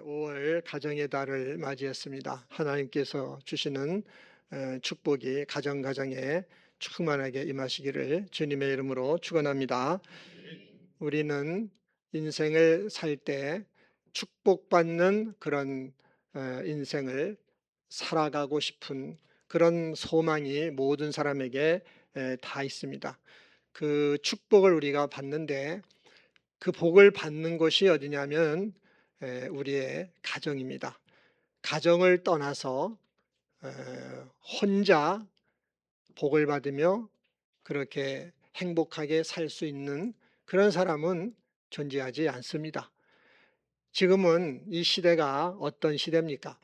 5월 가정의 달을 맞이했습니다. 하나님께서 주시는 축복이 가정에 충만하게 임하시기를 주님의 이름으로 축원합니다. 우리는 인생을 살 때 축복받는 그런 인생을 살아가고 싶은 그런 소망이 모든 사람에게 다 있습니다. 그 축복을 우리가 받는데 그 복을 받는 곳이 어디냐면 우리의 가정입니다. 가정을 떠나서 혼자 복을 받으며 그렇게 행복하게 살 수 있는 그런 사람은 존재하지 않습니다. 지금은 이 시대가 어떤 시대입니까?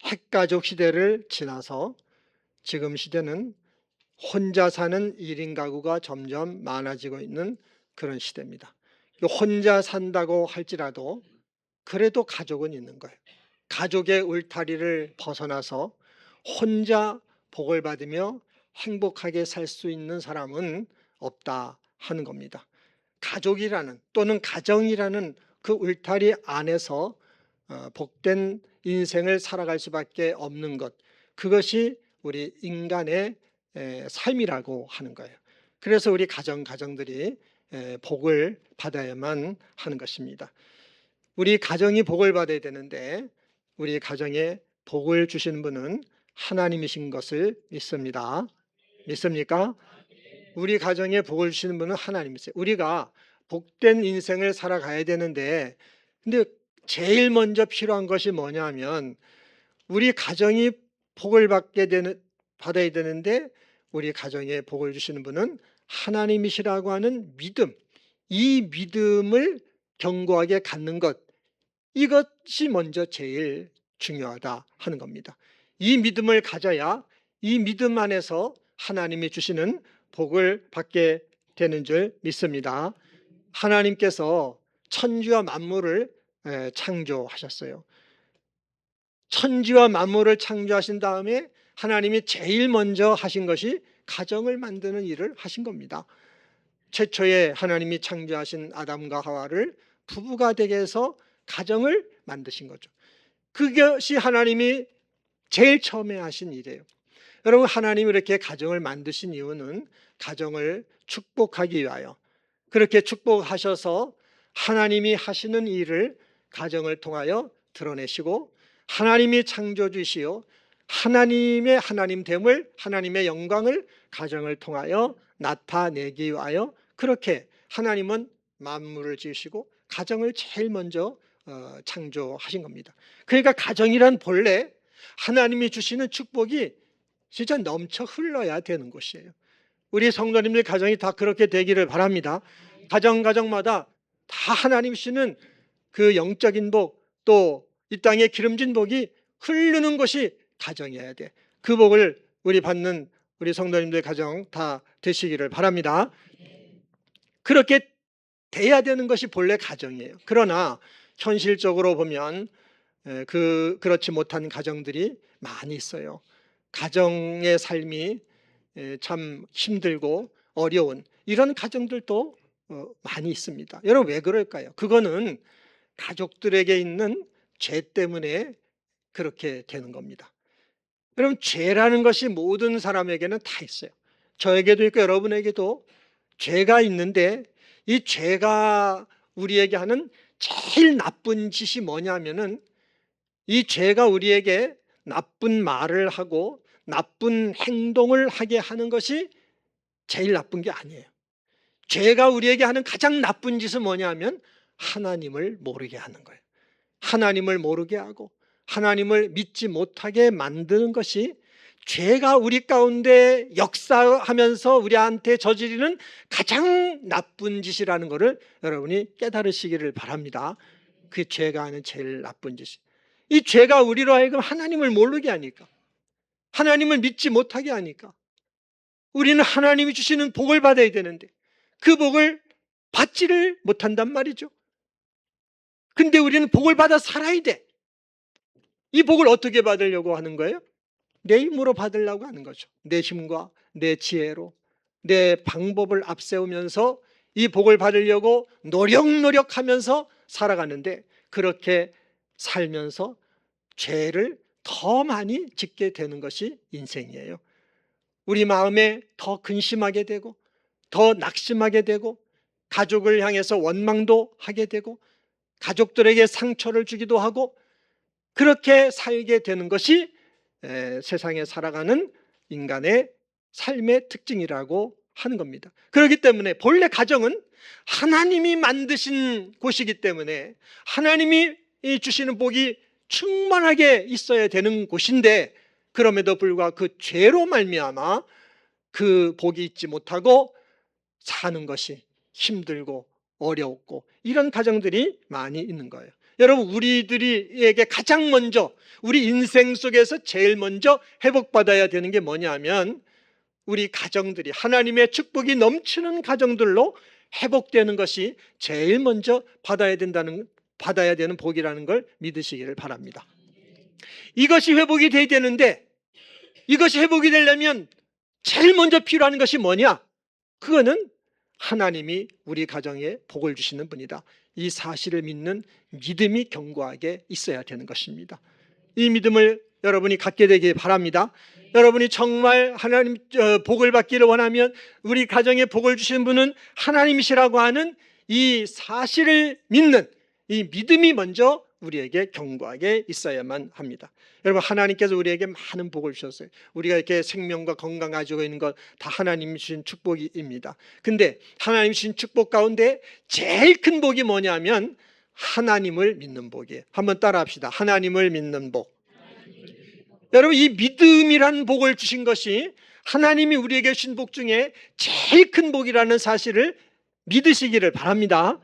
핵가족 시대를 지나서 지금 시대는 혼자 사는 1인 가구가 점점 많아지고 있는 그런 시대입니다. 혼자 산다고 할지라도 그래도 가족은 있는 거예요. 가족의 울타리를 벗어나서 혼자 복을 받으며 행복하게 살 수 있는 사람은 없다 하는 겁니다. 가족이라는 또는 가정이라는 그 울타리 안에서 복된 인생을 살아갈 수밖에 없는 것, 그것이 우리 인간의 삶이라고 하는 거예요. 그래서 우리 가정들이 복을 받아야만 하는 것입니다. 우리 가정이 복을 받아야 되는데 우리 가정에 복을 주시는 분은 하나님이신 것을 믿습니다. 믿습니까? 우리 가정에 복을 주시는 분은 하나님이세요. 우리가 복된 인생을 살아가야 되는데 근데 제일 먼저 필요한 것이 뭐냐면 우리 가정이 복을 받아야 되는데 우리 가정에 복을 주시는 분은 하나님이시라고 하는 믿음, 이 믿음을 견고하게 갖는 것, 이것이 먼저 제일 중요하다 하는 겁니다. 이 믿음을 가져야 이 믿음 안에서 하나님이 주시는 복을 받게 되는 줄 믿습니다. 하나님께서 천지와 만물을 창조하셨어요. 천지와 만물을 창조하신 다음에 하나님이 제일 먼저 하신 것이 가정을 만드는 일을 하신 겁니다. 최초에 하나님이 창조하신 아담과 하와를 부부가 되게 해서 가정을 만드신 거죠. 그것이 하나님이 제일 처음에 하신 일이에요. 여러분, 하나님이 이렇게 가정을 만드신 이유는 가정을 축복하기 위하여, 그렇게 축복하셔서 하나님이 하시는 일을 가정을 통하여 드러내시고 하나님이 창조주시오 하나님의 하나님됨을, 하나님의 영광을 가정을 통하여 나타내기 위하여 그렇게 하나님은 만물을 지으시고 가정을 제일 먼저 창조하신 겁니다. 그러니까 가정이란 본래 하나님이 주시는 축복이 진짜 넘쳐 흘러야 되는 곳이에요. 우리 성도님들 가정이 다 그렇게 되기를 바랍니다. 가정마다 다 하나님 주시는 그 영적인 복, 또 이 땅의 기름진 복이 흐르는 것이 가정이어야 돼. 그 복을 우리 받는 우리 성도님들 가정 다 되시기를 바랍니다. 그렇게 돼야 되는 것이 본래 가정이에요. 그러나 현실적으로 보면 그렇지 못한 가정들이 많이 있어요. 가정의 삶이 참 힘들고 어려운 이런 가정들도 많이 있습니다. 여러분, 왜 그럴까요? 그거는 가족들에게 있는 죄 때문에 그렇게 되는 겁니다. 여러분, 죄라는 것이 모든 사람에게는 다 있어요. 저에게도 있고 여러분에게도 죄가 있는데 이 죄가 우리에게 하는 제일 나쁜 짓이 뭐냐면은 이 죄가 우리에게 나쁜 말을 하고 나쁜 행동을 하게 하는 것이 제일 나쁜 게 아니에요. 죄가 우리에게 하는 가장 나쁜 짓은 뭐냐면 하나님을 모르게 하는 거예요. 하나님을 모르게 하고 하나님을 믿지 못하게 만드는 것이 죄가 우리 가운데 역사하면서 우리한테 저지르는 가장 나쁜 짓이라는 것을 여러분이 깨달으시기를 바랍니다. 그 죄가 하는 제일 나쁜 짓이, 이 죄가 우리로 하여금 하나님을 모르게 하니까, 하나님을 믿지 못하게 하니까 우리는 하나님이 주시는 복을 받아야 되는데 그 복을 받지를 못한단 말이죠. 근데 우리는 복을 받아 살아야 돼. 이 복을 어떻게 받으려고 하는 거예요? 내 힘으로 받으려고 하는 거죠. 내 힘과 내 지혜로 내 방법을 앞세우면서 이 복을 받으려고 노력하면서 살아가는데 그렇게 살면서 죄를 더 많이 짓게 되는 것이 인생이에요. 우리 마음에 더 근심하게 되고 더 낙심하게 되고 가족을 향해서 원망도 하게 되고 가족들에게 상처를 주기도 하고 그렇게 살게 되는 것이 세상에 살아가는 인간의 삶의 특징이라고 하는 겁니다. 그렇기 때문에 본래 가정은 하나님이 만드신 곳이기 때문에 하나님이 주시는 복이 충만하게 있어야 되는 곳인데 그럼에도 불구하고 그 죄로 말미암아 그 복이 있지 못하고 사는 것이 힘들고 어렵고 이런 가정들이 많이 있는 거예요. 여러분, 우리들에게 가장 먼저 우리 인생 속에서 제일 먼저 회복받아야 되는 게 뭐냐면 우리 가정들이 하나님의 축복이 넘치는 가정들로 회복되는 것이 제일 먼저 받아야 되는 복이라는 걸 믿으시기를 바랍니다. 이것이 회복이 돼야 되는데 이것이 회복이 되려면 제일 먼저 필요한 것이 뭐냐? 그거는 하나님이 우리 가정에 복을 주시는 분이다. 이 사실을 믿는 믿음이 견고하게 있어야 되는 것입니다. 이 믿음을 여러분이 갖게 되길 바랍니다. 여러분이 정말 하나님 복을 받기를 원하면 우리 가정에 복을 주시는 분은 하나님이시라고 하는 이 사실을 믿는 이 믿음이 먼저 우리에게 견고하게 있어야만 합니다. 여러분, 하나님께서 우리에게 많은 복을 주셨어요. 우리가 이렇게 생명과 건강 가지고 있는 것 다 하나님이 주신 축복입니다. 근데 하나님 주신 축복 가운데 제일 큰 복이 뭐냐면 하나님을 믿는 복이에요. 한번 따라 합시다. 하나님을 믿는 복. 여러분, 이 믿음이라는 복을 주신 것이 하나님이 우리에게 주신 복 중에 제일 큰 복이라는 사실을 믿으시기를 바랍니다.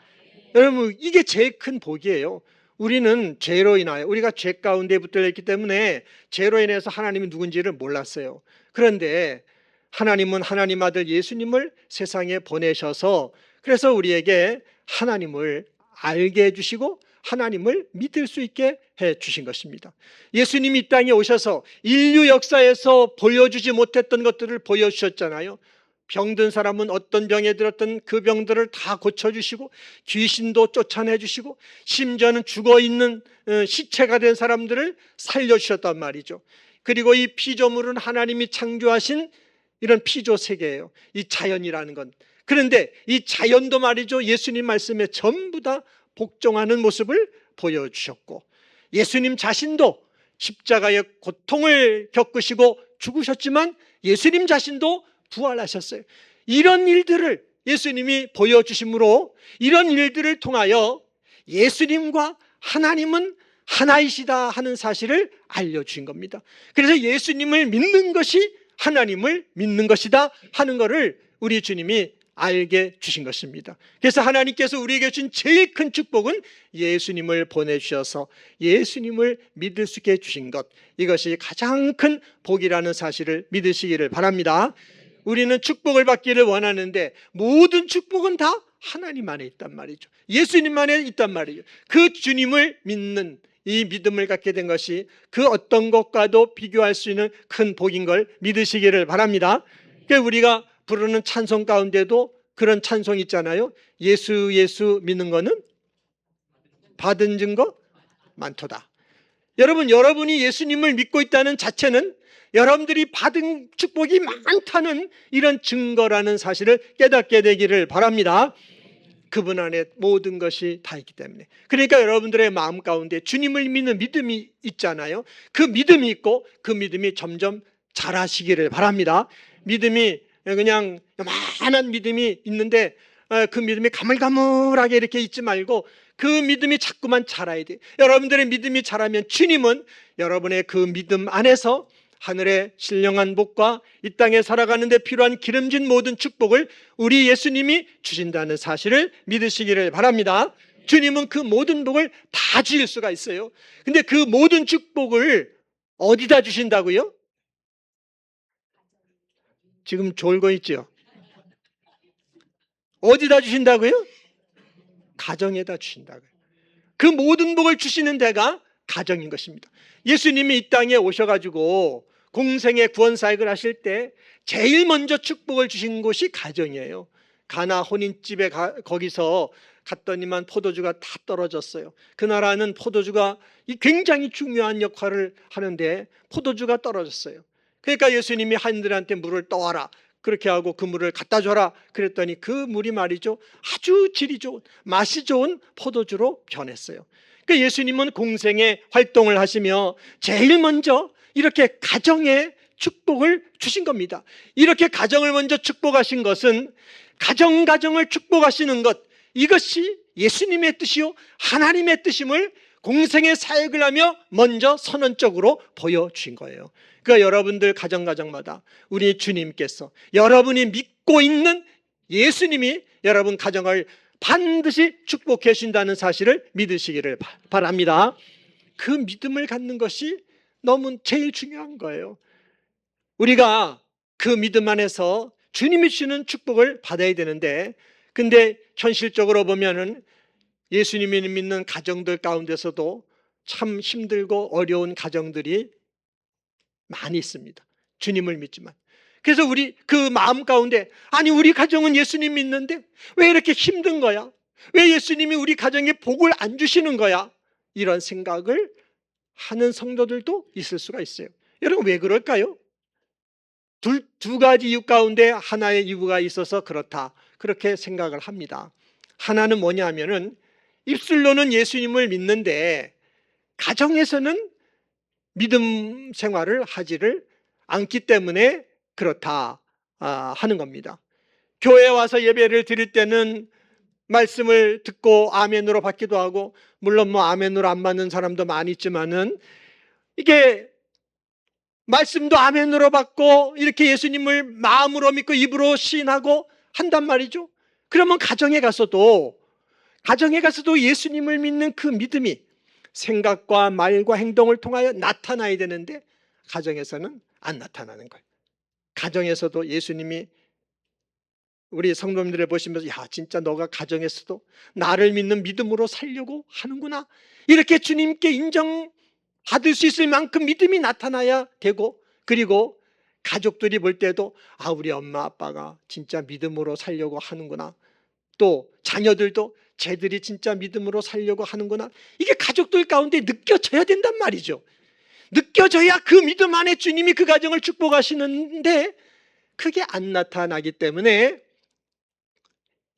여러분, 이게 제일 큰 복이에요. 우리는 죄로 인하여 우리가 죄 가운데 붙들려 있기 때문에 죄로 인해서 하나님이 누군지를 몰랐어요. 그런데 하나님은 하나님 아들 예수님을 세상에 보내셔서 그래서 우리에게 하나님을 알게 해주시고 하나님을 믿을 수 있게 해주신 것입니다. 예수님이 이 땅에 오셔서 인류 역사에서 보여주지 못했던 것들을 보여주셨잖아요. 병든 사람은 어떤 병에 들었던 그 병들을 다 고쳐주시고 귀신도 쫓아내주시고 심지어는 죽어있는 시체가 된 사람들을 살려주셨단 말이죠. 그리고 이 피조물은 하나님이 창조하신 이런 피조 세계예요. 이 자연이라는 건. 그런데 이 자연도 말이죠, 예수님 말씀에 전부 다 복종하는 모습을 보여주셨고 예수님 자신도 십자가의 고통을 겪으시고 죽으셨지만 예수님 자신도 부활하셨어요. 이런 일들을 예수님이 보여주심으로 이런 일들을 통하여 예수님과 하나님은 하나이시다 하는 사실을 알려주신 겁니다. 그래서 예수님을 믿는 것이 하나님을 믿는 것이다 하는 것을 우리 주님이 알게 주신 것입니다. 그래서 하나님께서 우리에게 준 제일 큰 축복은 예수님을 보내주셔서 예수님을 믿을 수 있게 주신 것, 이것이 가장 큰 복이라는 사실을 믿으시기를 바랍니다. 우리는 축복을 받기를 원하는데 모든 축복은 다 하나님 안에 있단 말이죠. 예수님 안에 있단 말이죠. 그 주님을 믿는 이 믿음을 갖게 된 것이 그 어떤 것과도 비교할 수 있는 큰 복인 걸 믿으시기를 바랍니다. 그러니까 우리가 부르는 찬송 가운데도 그런 찬송 있잖아요. 예수 예수 믿는 거는 받은 증거 많도다. 여러분이 예수님을 믿고 있다는 자체는 여러분들이 받은 축복이 많다는 이런 증거라는 사실을 깨닫게 되기를 바랍니다. 그분 안에 모든 것이 다 있기 때문에. 그러니까 여러분들의 마음 가운데 주님을 믿는 믿음이 있잖아요. 그 믿음이 있고 그 믿음이 점점 자라시기를 바랍니다. 믿음이 그냥 요만한 믿음이 있는데 그 믿음이 가물가물하게 이렇게 있지 말고 그 믿음이 자꾸만 자라야 돼요. 여러분들의 믿음이 자라면 주님은 여러분의 그 믿음 안에서 하늘의 신령한 복과 이 땅에 살아가는 데 필요한 기름진 모든 축복을 우리 예수님이 주신다는 사실을 믿으시기를 바랍니다. 주님은 그 모든 복을 다 주실 수가 있어요. 근데 그 모든 축복을 어디다 주신다고요? 지금 졸고 있죠? 어디다 주신다고요? 가정에다 주신다고요. 그 모든 복을 주시는 데가 가정인 것입니다. 예수님이 이 땅에 오셔가지고 공생의 구원 사역을 하실 때 제일 먼저 축복을 주신 곳이 가정이에요. 가나 혼인집에 거기서 갔더니만 포도주가 다 떨어졌어요. 그 나라는 포도주가 굉장히 중요한 역할을 하는데 포도주가 떨어졌어요. 그러니까 예수님이 하인들한테 물을 떠와라, 그렇게 하고 그 물을 갖다 줘라 그랬더니 그 물이 말이죠, 아주 질이 좋은, 맛이 좋은 포도주로 변했어요. 그러니까 예수님은 공생의 활동을 하시며 제일 먼저 이렇게 가정에 축복을 주신 겁니다. 이렇게 가정을 먼저 축복하신 것은 가정을 축복하시는 것, 이것이 예수님의 뜻이요 하나님의 뜻임을 공생의 사역을 하며 먼저 선언적으로 보여주신 거예요. 그러니까 여러분들 가정마다 우리 주님께서, 여러분이 믿고 있는 예수님이 여러분 가정을 반드시 축복해 주신다는 사실을 믿으시기를 바랍니다. 그 믿음을 갖는 것이 너무 제일 중요한 거예요. 우리가 그 믿음 안에서 주님이 주시는 축복을 받아야 되는데, 근데 현실적으로 보면은 예수님이 믿는 가정들 가운데서도 참 힘들고 어려운 가정들이 많이 있습니다. 주님을 믿지만. 그래서 우리 그 마음 가운데, 아니 우리 가정은 예수님 믿는데 왜 이렇게 힘든 거야? 왜 예수님이 우리 가정에 복을 안 주시는 거야? 이런 생각을 하는 성도들도 있을 수가 있어요. 여러분 왜 그럴까요? 두 가지 이유 가운데 하나의 이유가 있어서 그렇다, 그렇게 생각을 합니다. 하나는 뭐냐면은 입술로는 예수님을 믿는데 가정에서는 믿음 생활을 하지를 않기 때문에 그렇다 하는 겁니다. 교회에 와서 예배를 드릴 때는 말씀을 듣고 아멘으로 받기도 하고, 물론 뭐 아멘으로 안 받는 사람도 많이 있지만은 이게 말씀도 아멘으로 받고 이렇게 예수님을 마음으로 믿고 입으로 시인하고 한단 말이죠. 그러면 가정에 가서도 예수님을 믿는 그 믿음이 생각과 말과 행동을 통하여 나타나야 되는데 가정에서는 안 나타나는 거예요. 가정에서도 예수님이 우리 성도님들을 보시면서, 야 진짜 너가 가정에서도 나를 믿는 믿음으로 살려고 하는구나, 이렇게 주님께 인정받을 수 있을 만큼 믿음이 나타나야 되고, 그리고 가족들이 볼 때도 아 우리 엄마 아빠가 진짜 믿음으로 살려고 하는구나, 또 자녀들도 쟤들이 진짜 믿음으로 살려고 하는구나, 이게 가족들 가운데 느껴져야 된단 말이죠. 느껴져야 그 믿음 안에 주님이 그 가정을 축복하시는데 그게 안 나타나기 때문에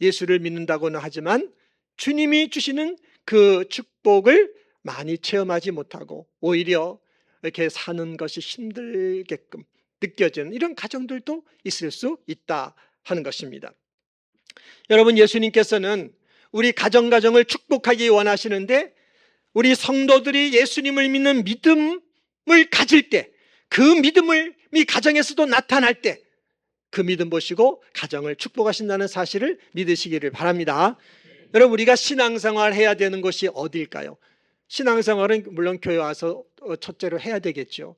예수를 믿는다고는 하지만 주님이 주시는 그 축복을 많이 체험하지 못하고 오히려 이렇게 사는 것이 힘들게끔 느껴지는 이런 가정들도 있을 수 있다 하는 것입니다. 여러분, 예수님께서는 우리 가정을 축복하기 원하시는데 우리 성도들이 예수님을 믿는 믿음을 가질 때, 그 믿음이 가정에서도 나타날 때 그 믿음 보시고 가정을 축복하신다는 사실을 믿으시기를 바랍니다. 여러분, 우리가 신앙생활 해야 되는 것이 어디일까요? 신앙생활은 물론 교회 와서 첫째로 해야 되겠죠.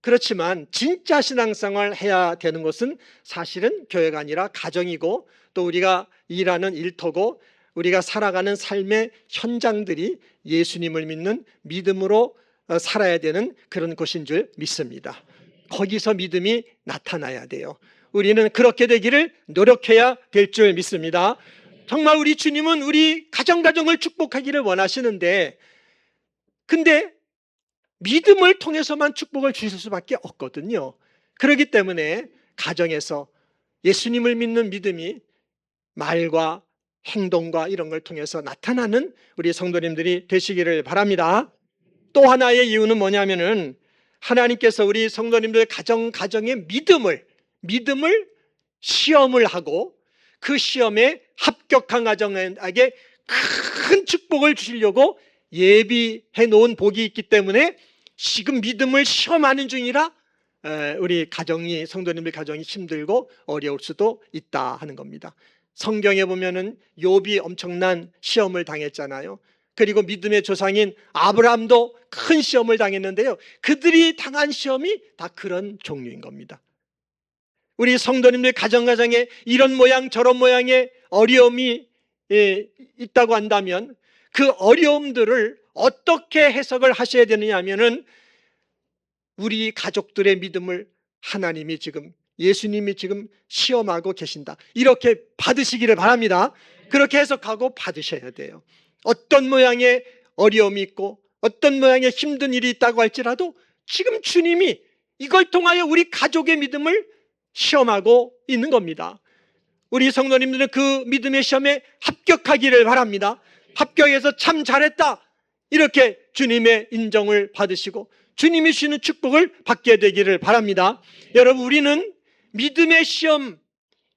그렇지만 진짜 신앙생활 해야 되는 것은 사실은 교회가 아니라 가정이고, 또 우리가 일하는 일터고 우리가 살아가는 삶의 현장들이 예수님을 믿는 믿음으로 살아야 되는 그런 곳인 줄 믿습니다. 거기서 믿음이 나타나야 돼요. 우리는 그렇게 되기를 노력해야 될 줄 믿습니다. 정말 우리 주님은 우리 가정을 축복하기를 원하시는데, 근데 믿음을 통해서만 축복을 주실 수밖에 없거든요. 그렇기 때문에 가정에서 예수님을 믿는 믿음이 말과 행동과 이런 걸 통해서 나타나는 우리 성도님들이 되시기를 바랍니다. 또 하나의 이유는 뭐냐면은 하나님께서 우리 성도님들 가정의 믿음을 시험을 하고 그 시험에 합격한 가정에게 큰 축복을 주시려고 예비해 놓은 복이 있기 때문에 지금 믿음을 시험하는 중이라 우리 성도님들 가정이 힘들고 어려울 수도 있다 하는 겁니다. 성경에 보면은 욥이 엄청난 시험을 당했잖아요. 그리고 믿음의 조상인 아브라함도 큰 시험을 당했는데요, 그들이 당한 시험이 다 그런 종류인 겁니다. 우리 성도님들 가정에 이런 모양 저런 모양의 어려움이 있다고 한다면 그 어려움들을 어떻게 해석을 하셔야 되느냐 하면은 우리 가족들의 믿음을 예수님이 지금 시험하고 계신다, 이렇게 받으시기를 바랍니다. 그렇게 해석하고 받으셔야 돼요. 어떤 모양의 어려움이 있고 어떤 모양의 힘든 일이 있다고 할지라도 지금 주님이 이걸 통하여 우리 가족의 믿음을 시험하고 있는 겁니다. 우리 성도님들은 그 믿음의 시험에 합격하기를 바랍니다. 합격해서 참 잘했다, 이렇게 주님의 인정을 받으시고 주님이 주시는 축복을 받게 되기를 바랍니다. 여러분, 우리는 믿음의 시험,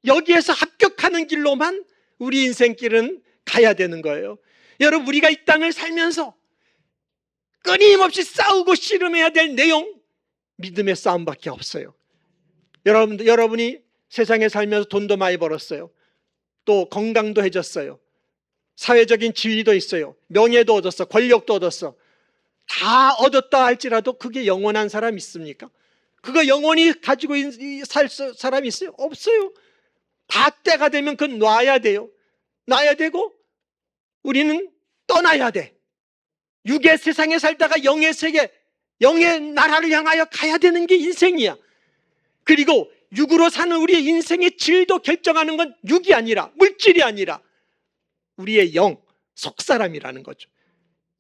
여기에서 합격하는 길로만 우리 인생길은 가야 되는 거예요. 여러분, 우리가 이 땅을 살면서 끊임없이 싸우고 씨름해야 될 내용, 믿음의 싸움밖에 없어요. 여러분이 세상에 살면서 돈도 많이 벌었어요. 또 건강도 해졌어요. 사회적인 지위도 있어요. 명예도 얻었어. 권력도 얻었어. 다 얻었다 할지라도 그게 영원한 사람 있습니까? 그거 영원히 가지고 살 사람이 있어요? 없어요. 다 때가 되면 그건 놔야 돼요. 놔야 되고 우리는 떠나야 돼. 육의 세상에 살다가 영의 세계, 영의 나라를 향하여 가야 되는 게 인생이야. 그리고 육으로 사는 우리의 인생의 질도 결정하는 건 육이 아니라, 물질이 아니라 우리의 영, 속사람이라는 거죠.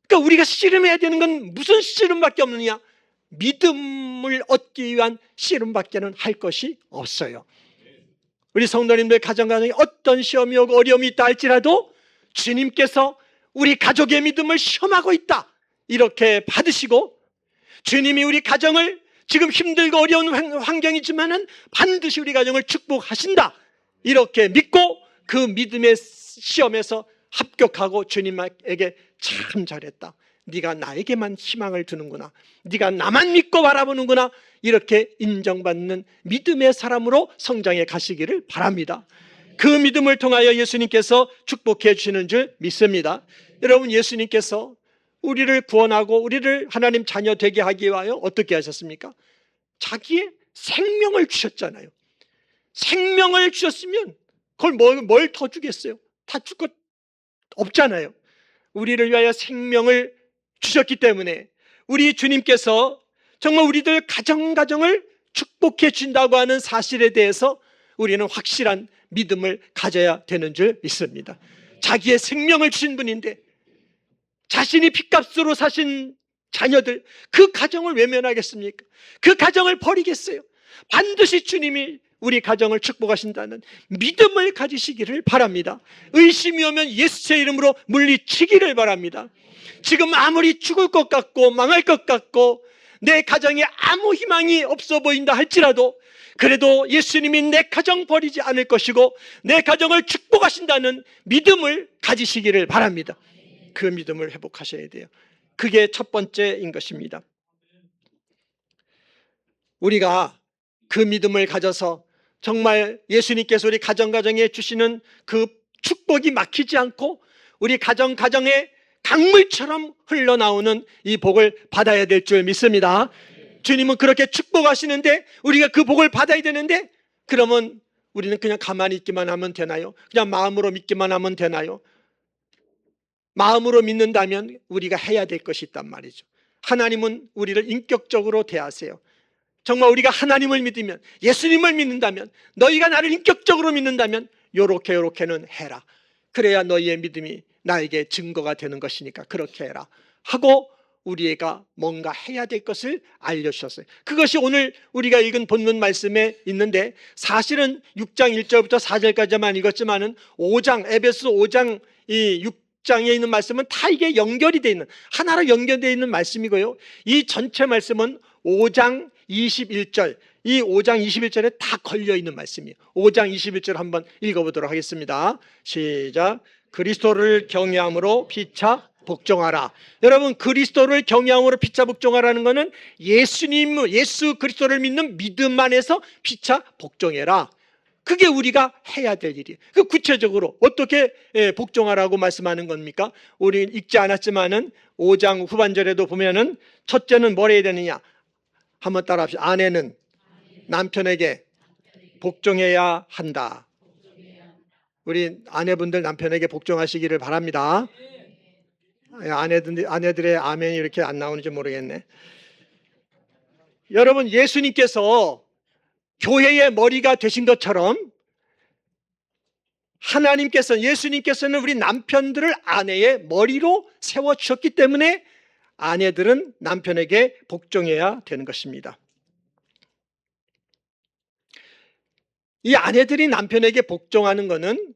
그러니까 우리가 씨름해야 되는 건 무슨 씨름밖에 없느냐? 믿음을 얻기 위한 씨름밖에는 할 것이 없어요. 우리 성도님들 가정에 어떤 시험이 오고 어려움이 있다 할지라도 주님께서 우리 가족의 믿음을 시험하고 있다, 이렇게 받으시고, 주님이 우리 가정을 지금 힘들고 어려운 환경이지만은 반드시 우리 가정을 축복하신다, 이렇게 믿고 그 믿음의 시험에서 합격하고 주님에게 참 잘했다, 네가 나에게만 희망을 두는구나, 네가 나만 믿고 바라보는구나, 이렇게 인정받는 믿음의 사람으로 성장해 가시기를 바랍니다. 그 믿음을 통하여 예수님께서 축복해 주시는 줄 믿습니다. 여러분, 예수님께서 우리를 구원하고 우리를 하나님 자녀 되게 하기 위하여 어떻게 하셨습니까? 자기의 생명을 주셨잖아요. 생명을 주셨으면 그걸 뭘 더 주겠어요? 다 줄 것 없잖아요. 우리를 위하여 생명을 주셨기 때문에 우리 주님께서 정말 우리들 가정을 축복해 준다고 하는 사실에 대해서 우리는 확실한 믿음을 가져야 되는 줄 믿습니다. 자기의 생명을 주신 분인데 자신이 핏값으로 사신 자녀들, 그 가정을 외면하겠습니까? 그 가정을 버리겠어요? 반드시 주님이 우리 가정을 축복하신다는 믿음을 가지시기를 바랍니다. 의심이 오면 예수의 이름으로 물리치기를 바랍니다. 지금 아무리 죽을 것 같고 망할 것 같고 내 가정에 아무 희망이 없어 보인다 할지라도 그래도 예수님이 내 가정 버리지 않을 것이고 내 가정을 축복하신다는 믿음을 가지시기를 바랍니다. 그 믿음을 회복하셔야 돼요. 그게 첫 번째인 것입니다. 우리가 그 믿음을 가져서 정말 예수님께서 우리 가정에 주시는 그 축복이 막히지 않고 우리 가정에 강물처럼 흘러나오는 이 복을 받아야 될 줄 믿습니다. 주님은 그렇게 축복하시는데 우리가 그 복을 받아야 되는데, 그러면 우리는 그냥 가만히 있기만 하면 되나요? 그냥 마음으로 믿기만 하면 되나요? 마음으로 믿는다면 우리가 해야 될 것이 있단 말이죠. 하나님은 우리를 인격적으로 대하세요. 정말 우리가 하나님을 믿으면, 예수님을 믿는다면, 너희가 나를 인격적으로 믿는다면 요렇게는 해라. 그래야 너희의 믿음이 나에게 증거가 되는 것이니까 그렇게 해라 하고 우리가 뭔가 해야 될 것을 알려주셨어요. 그것이 오늘 우리가 읽은 본문 말씀에 있는데, 사실은 6장 1절부터 4절까지만 읽었지만은 5장, 에베소 5장 이 6장에 있는 말씀은 다 이게 연결이 되어 있는, 하나로 연결되어 있는 말씀이고요. 이 전체 말씀은 5장 21절, 이 5장 21절에 다 걸려있는 말씀이에요. 5장 21절 한번 읽어보도록 하겠습니다. 시작. 그리스도를 경외함으로 피차 복종하라. 여러분, 그리스도를 경외함으로 피차 복종하라는 것은 예수 그리스도를 믿는 믿음 안에서 피차 복종해라. 그게 우리가 해야 될 일이에요. 그 구체적으로 어떻게 복종하라고 말씀하는 겁니까? 우리 읽지 않았지만은 5장 후반절에도 보면은 첫째는 뭘 해야 되느냐? 한번 따라합시다. 아내는 남편에게 복종해야 한다. 우리 아내분들 남편에게 복종하시기를 바랍니다. 아내들의 아멘이 이렇게 안 나오는지 모르겠네. 여러분, 예수님께서 교회의 머리가 되신 것처럼 하나님께서, 예수님께서는 우리 남편들을 아내의 머리로 세워주셨기 때문에 아내들은 남편에게 복종해야 되는 것입니다. 이 아내들이 남편에게 복종하는 것은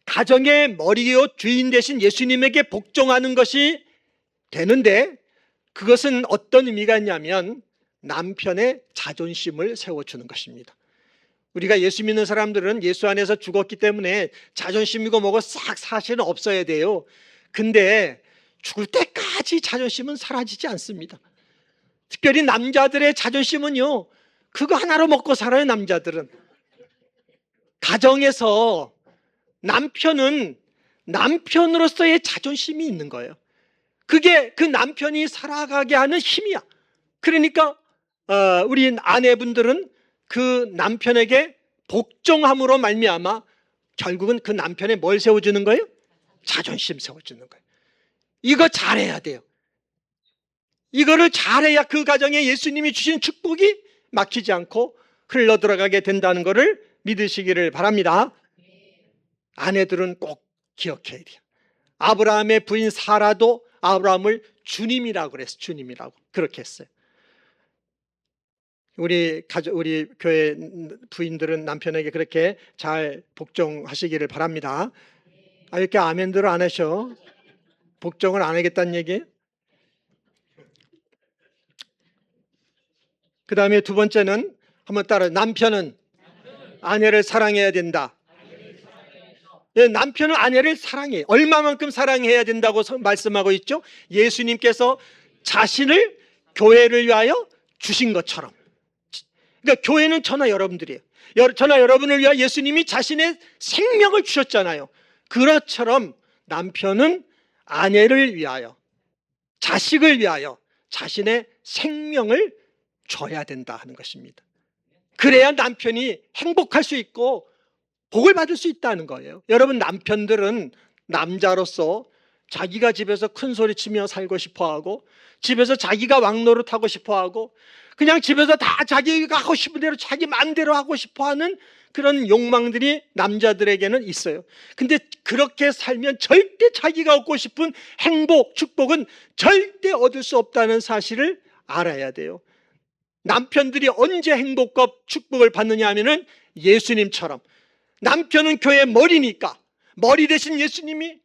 가정의 머리요 주인 대신 예수님에게 복종하는 것이 되는데, 그것은 어떤 의미가 있냐면 남편의 자존심을 세워주는 것입니다. 우리가 예수 믿는 사람들은 예수 안에서 죽었기 때문에 자존심이고 뭐고 싹 사실은 없어야 돼요. 근데 죽을 때까지 자존심은 사라지지 않습니다. 특별히 남자들의 자존심은요, 그거 하나로 먹고 살아요. 남자들은 가정에서 남편은 남편으로서의 자존심이 있는 거예요. 그게 그 남편이 살아가게 하는 힘이야. 그러니까 우리 아내분들은 그 남편에게 복종함으로 말미암아 결국은 그 남편의 뭘 세워주는 거예요? 자존심 세워주는 거예요. 이거 잘해야 돼요. 이거를 잘해야 그 가정에 예수님이 주신 축복이 막히지 않고 흘러들어가게 된다는 것을 믿으시기를 바랍니다. 아내들은 꼭 기억해야 돼요. 아브라함의 부인 사라도 아브라함을 주님이라고 그랬어요. 주님이라고 그렇게 했어요. 우리 교회 부인들은 남편에게 그렇게 잘 복종하시기를 바랍니다. 이렇게 아멘들을 안 하셔. 복종을 안 하겠다는 얘기예요. 그 다음에 두 번째는 한번 따라, 남편은 아내를 사랑해야 된다. 남편은 아내를 사랑해요. 얼마만큼 사랑해야 된다고 말씀하고 있죠? 예수님께서 자신을 교회를 위하여 주신 것처럼. 그러니까 교회는 저나 여러분들이에요. 저나 여러분을 위하여 예수님이 자신의 생명을 주셨잖아요. 그것처럼 남편은 아내를 위하여, 자식을 위하여 자신의 생명을 줘야 된다 하는 것입니다. 그래야 남편이 행복할 수 있고 복을 받을 수 있다는 거예요. 여러분, 남편들은 남자로서 자기가 집에서 큰 소리 치며 살고 싶어하고, 집에서 자기가 왕노릇하고 싶어하고, 그냥 집에서 다 자기가 하고 싶은 대로 자기 마음대로 하고 싶어하는 그런 욕망들이 남자들에게는 있어요. 근데 그렇게 살면 절대 자기가 얻고 싶은 행복, 축복은 절대 얻을 수 없다는 사실을 알아야 돼요. 남편들이 언제 행복과 축복을 받느냐 하면은 예수님처럼, 남편은 교회의 머리니까 머리 대신 예수님이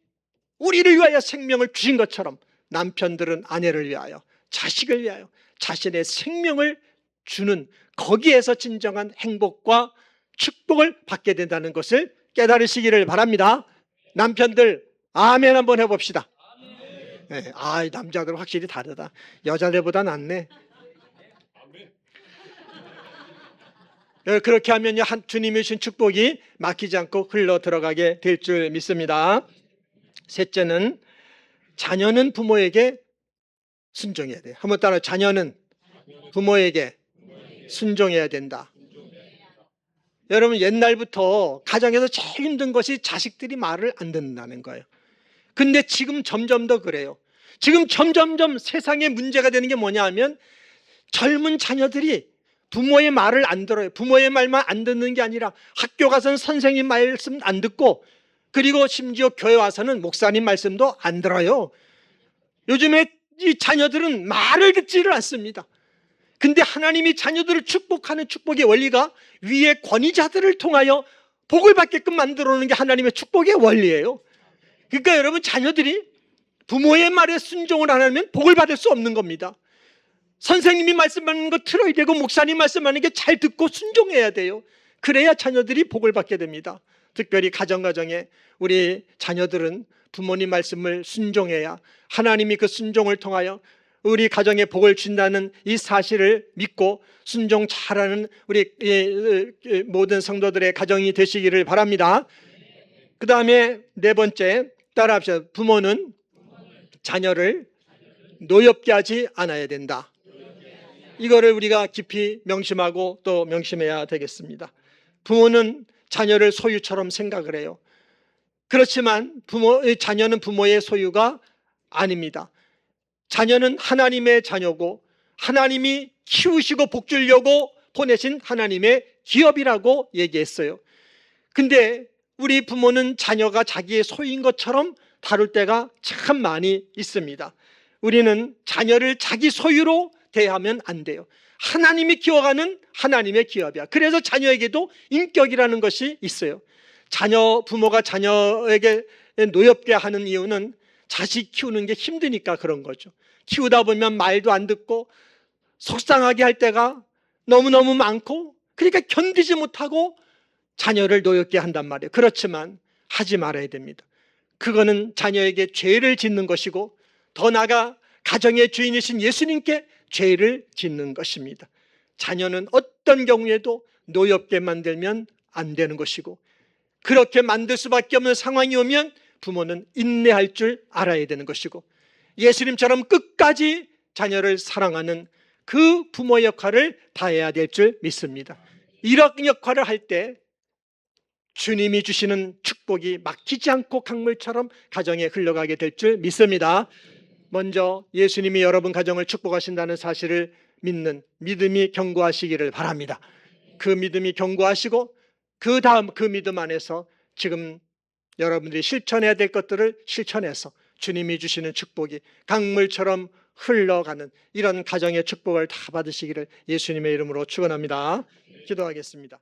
우리를 위하여 생명을 주신 것처럼 남편들은 아내를 위하여, 자식을 위하여 자신의 생명을 주는, 거기에서 진정한 행복과 축복을 받게 된다는 것을 깨달으시기를 바랍니다. 남편들 아멘 한번 해봅시다. 네, 남자들은 확실히 다르다. 여자들보다 낫네. 그렇게 하면요, 주님이 주신 축복이 막히지 않고 흘러 들어가게 될 줄 믿습니다. 셋째는 자녀는 부모에게 순종해야 돼요. 한번 따라, 자녀는 부모에게 순종해야 된다. 여러분, 옛날부터 가정에서 제일 힘든 것이 자식들이 말을 안 듣는다는 거예요. 근데 지금 점점 더 그래요. 지금 점점점 세상에 문제가 되는 게 뭐냐 하면 젊은 자녀들이 부모의 말을 안 들어요. 부모의 말만 안 듣는 게 아니라 학교 가서는 선생님 말씀 안 듣고, 그리고 심지어 교회 와서는 목사님 말씀도 안 들어요. 요즘에 이 자녀들은 말을 듣지를 않습니다. 근데 하나님이 자녀들을 축복하는 축복의 원리가 위의 권위자들을 통하여 복을 받게끔 만들어 놓는 게 하나님의 축복의 원리예요. 그러니까 여러분, 자녀들이 부모의 말에 순종을 안 하면 복을 받을 수 없는 겁니다. 선생님이 말씀하는 거 들어야 되고, 목사님 말씀하는 게 잘 듣고 순종해야 돼요. 그래야 자녀들이 복을 받게 됩니다. 특별히 가정에 우리 자녀들은 부모님 말씀을 순종해야 하나님이 그 순종을 통하여 우리 가정에 복을 준다는 이 사실을 믿고 순종 잘하는 우리 모든 성도들의 가정이 되시기를 바랍니다. 그 다음에 네 번째, 따라합시다. 부모는 자녀를 노엽게 하지 않아야 된다. 이거를 우리가 깊이 명심하고 또 명심해야 되겠습니다. 부모는 자녀를 소유처럼 생각을 해요. 그렇지만 자녀는 부모의 소유가 아닙니다. 자녀는 하나님의 자녀고, 하나님이 키우시고 복 주려고 보내신 하나님의 기업이라고 얘기했어요. 근데 우리 부모는 자녀가 자기의 소유인 것처럼 다룰 때가 참 많이 있습니다. 우리는 자녀를 자기 소유로 대하면 안 돼요. 하나님이 키워가는 하나님의 기업이야. 그래서 자녀에게도 인격이라는 것이 있어요. 부모가 자녀에게 노엽게 하는 이유는 자식 키우는 게 힘드니까 그런 거죠. 키우다 보면 말도 안 듣고 속상하게 할 때가 너무너무 많고, 그러니까 견디지 못하고 자녀를 노엽게 한단 말이에요. 그렇지만 하지 말아야 됩니다. 그거는 자녀에게 죄를 짓는 것이고, 더 나아가 가정의 주인이신 예수님께 죄를 짓는 것입니다. 자녀는 어떤 경우에도 노엽게 만들면 안 되는 것이고, 그렇게 만들 수밖에 없는 상황이 오면 부모는 인내할 줄 알아야 되는 것이고, 예수님처럼 끝까지 자녀를 사랑하는 그 부모 역할을 다해야 될 줄 믿습니다. 이런 역할을 할 때 주님이 주시는 축복이 막히지 않고 강물처럼 가정에 흘러가게 될 줄 믿습니다. 먼저 예수님이 여러분 가정을 축복하신다는 사실을 믿는 믿음이 견고하시기를 바랍니다. 그 믿음이 견고하시고, 그 다음 그 믿음 안에서 지금 여러분들이 실천해야 될 것들을 실천해서 주님이 주시는 축복이 강물처럼 흘러가는 이런 가정의 축복을 다 받으시기를 예수님의 이름으로 축원합니다. 기도하겠습니다.